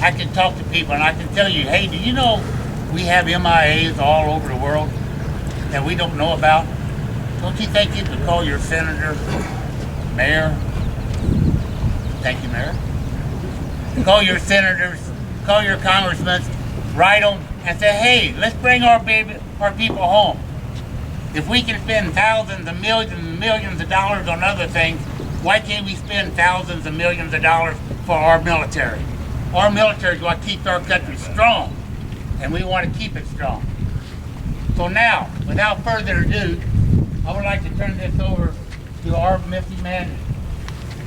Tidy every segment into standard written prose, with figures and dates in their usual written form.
I can talk to people and I can tell you, hey, do you know we have MIAs all over the world that we don't know about? Don't you think you could call your senator, mayor? Thank you, Mayor. Call your senators, call your congressmen, write them, and say, hey, let's bring our people home. If we can spend thousands and millions of dollars on other things, why can't we spend thousands and millions of dollars for our military? Our military is what keeps our country strong, and we want to keep it strong. So now, without further ado, I would like to turn this over to our Missing Man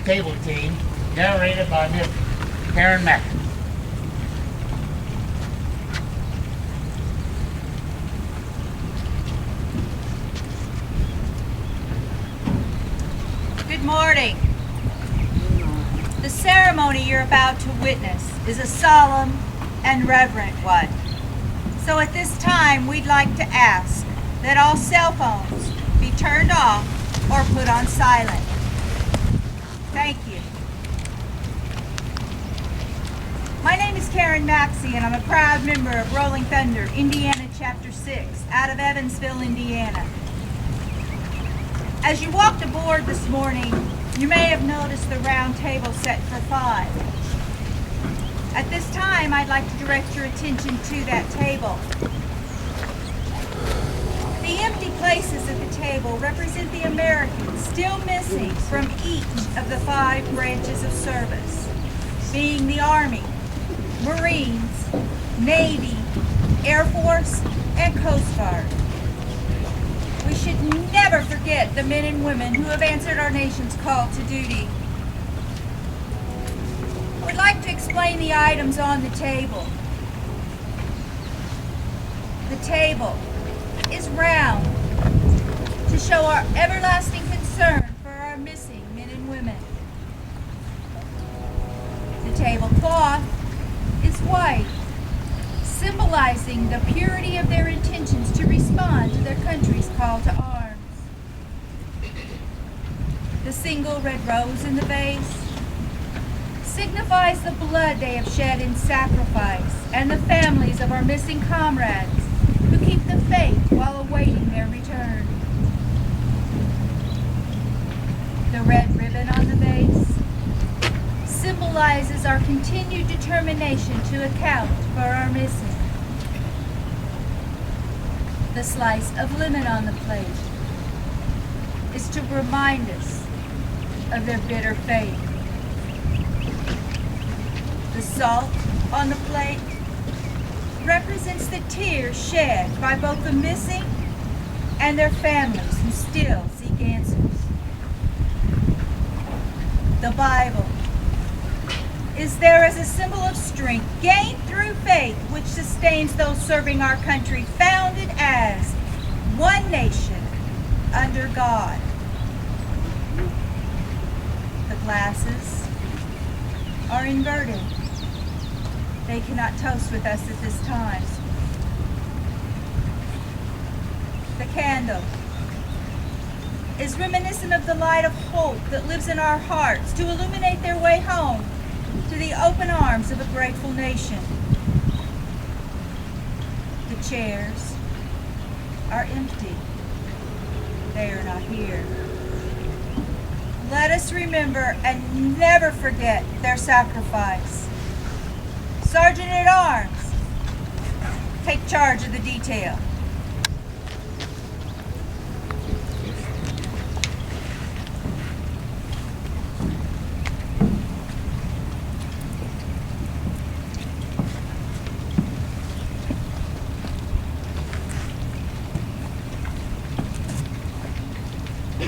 table team, narrated by Miss Karen Mack. Good morning. The ceremony you're about to witness is a solemn and reverent one. So at this time, we'd like to ask that all cell phones be turned off or put on silent. Thank you. My name is Karen Maxey, and I'm a proud member of Rolling Thunder, Indiana Chapter 6, out of Evansville, Indiana. As you walked aboard this morning, you may have noticed the round table set for 5. At this time, I'd like to direct your attention to that table. The empty places at the table represent the Americans still missing from each of the 5 branches of service, being the Army, Marines, Navy, Air Force, and Coast Guard. We should never forget the men and women who have answered our nation's call to duty. I would like to explain the items on the table. The table is round to show our everlasting concern for our missing men and women. The tablecloth is white, symbolizing the purity of their intentions to respond to their country's call to arms. The single red rose in the vase signifies the blood they have shed in sacrifice and the families of our missing comrades who keep the faith while awaiting their return. The red ribbon on the vase symbolizes our continued determination to account for our missing. The slice of lemon on the plate is to remind us of their bitter fate. The salt on the plate represents the tears shed by both the missing and their families who still seek answers. The Bible is there as a symbol of strength gained through faith, which sustains those serving our country, founded as one nation under God. The glasses are inverted. They cannot toast with us at this time. The candle is reminiscent of the light of hope that lives in our hearts to illuminate their way home to the open arms of a grateful nation. The chairs are empty. They are not here. Let us remember and never forget their sacrifice. Sergeant at Arms, take charge of the detail.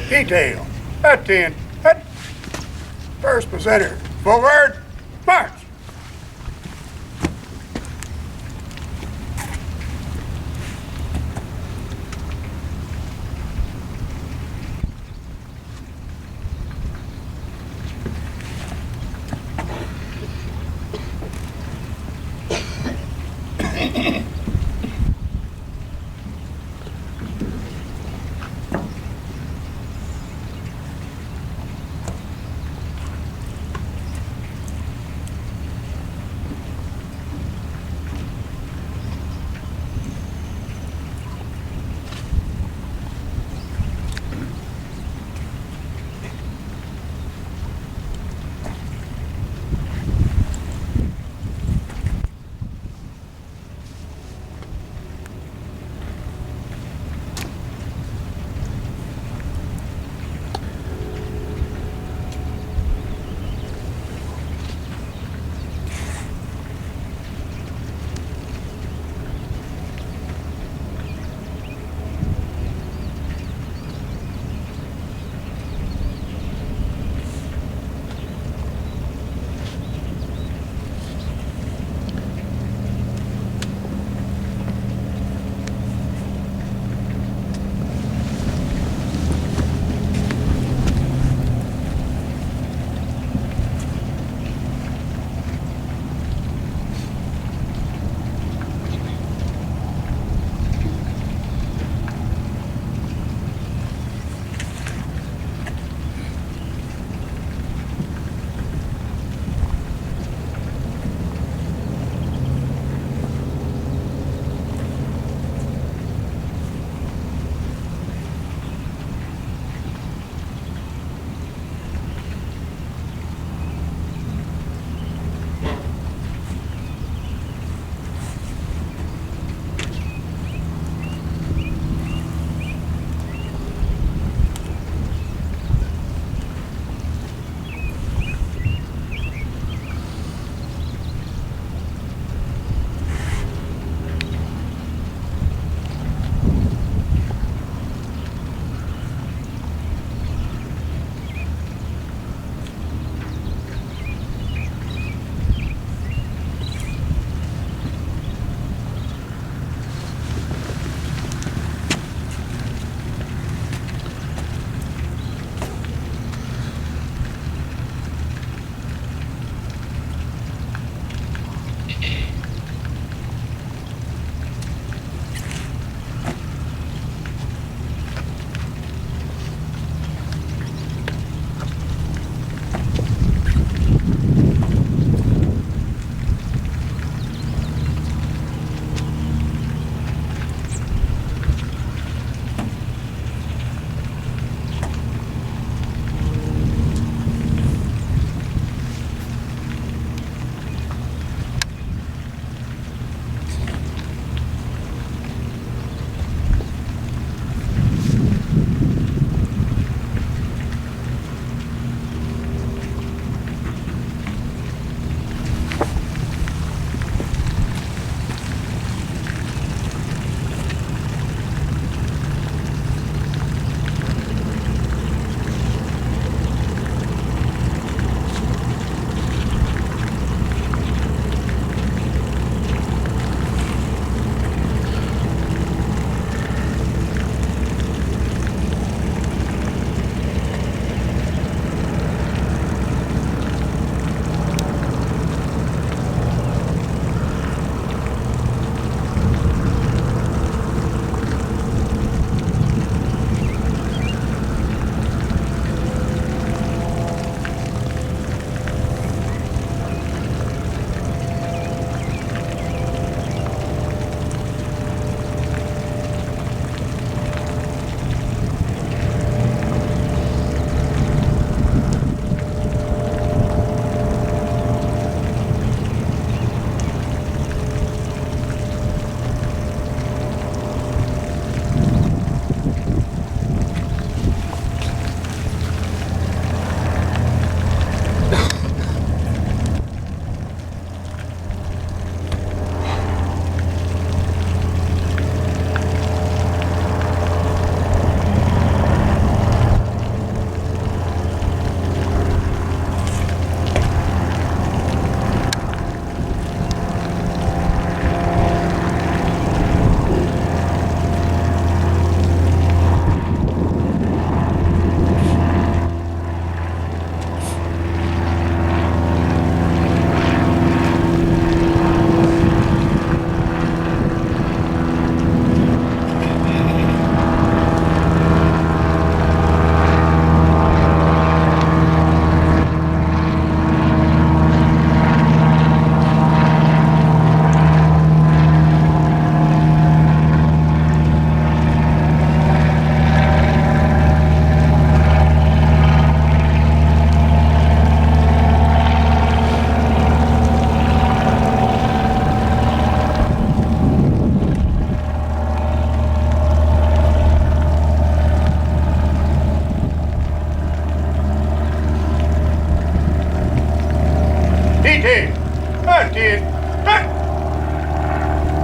Detail. Attend. First presenter. Forward. March.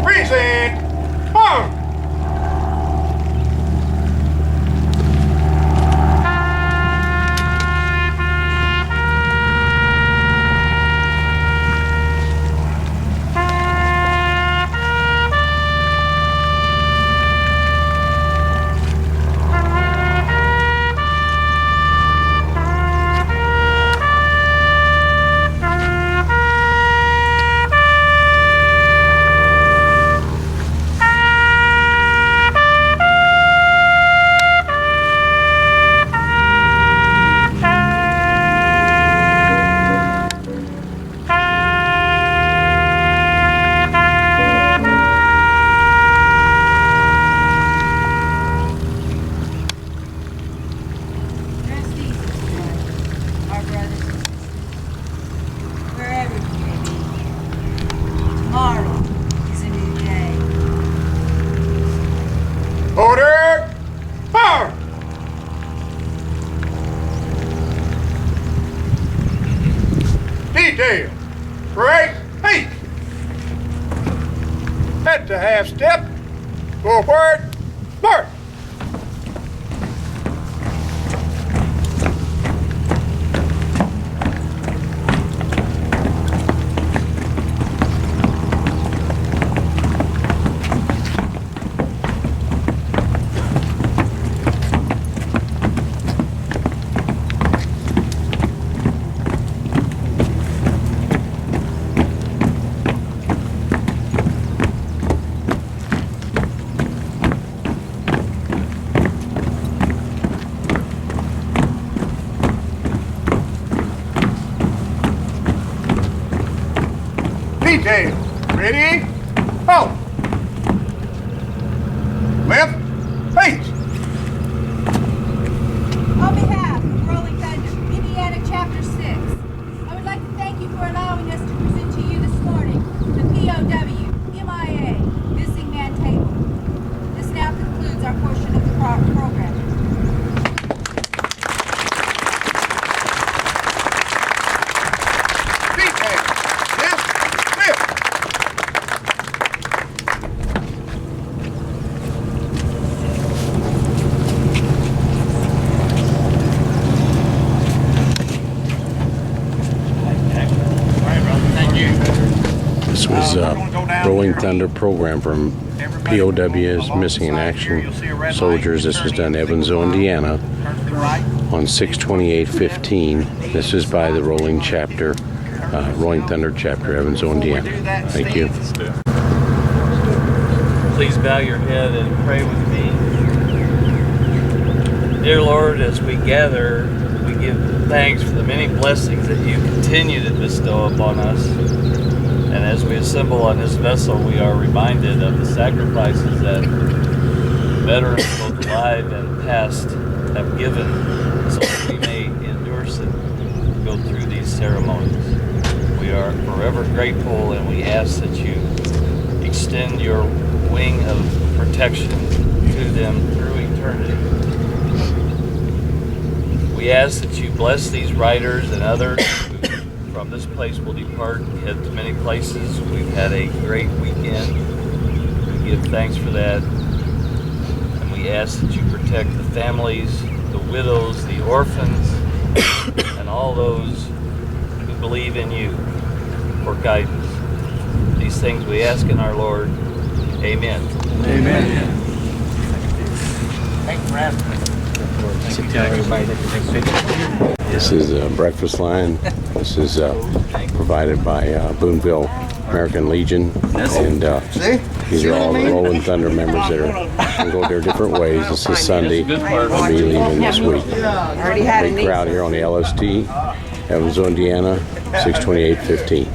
Precinct 4. Rest easy, son, our brothers and sisters, wherever you may be. Tomorrow is a new day. Order 4. Detail. Break. Feet. Head to half step. Forward. March. Detail. Ready? Halt. Left. Face. On behalf of Rolling Thunder, Indiana Chapter 6, I would like to thank you for allowing us to present to you this morning the POW MIA Missing Man Table. This now concludes our portion of the program. Detail. Left. Left. This was Rolling Thunder program from POWs Missing in Action Soldiers. This was done in Evansville, Indiana on 6/28/15. This is by the Rolling Chapter, Rolling Thunder Chapter, Evansville, Indiana. Thank you. Please bow your head and pray with me. Dear Lord, as we gather, we give thanks for the many blessings that you continue to bestow upon us. And as we assemble on this vessel, we are reminded of the sacrifices that veterans, both alive and past, have given so that we may endure and go through these ceremonies. We are forever grateful, and we ask that you extend your wing of protection to them through eternity. We ask that you bless these riders and others who from this place will depart and head to many places. We've had a great weekend. We give thanks for that. And we ask that you protect the families, the widows, the orphans, and all those who believe in you for guidance. These things we ask in our Lord. Amen. Amen. Thank you for having me. Sit down, everybody. This is a breakfast line. This is provided by Boonville American Legion, and these are all the Rolling Thunder members that are going to go their different ways. This is Sunday. I'll be leaving this week. Big crowd here on the LST, Evansville, Indiana, 6/28/15.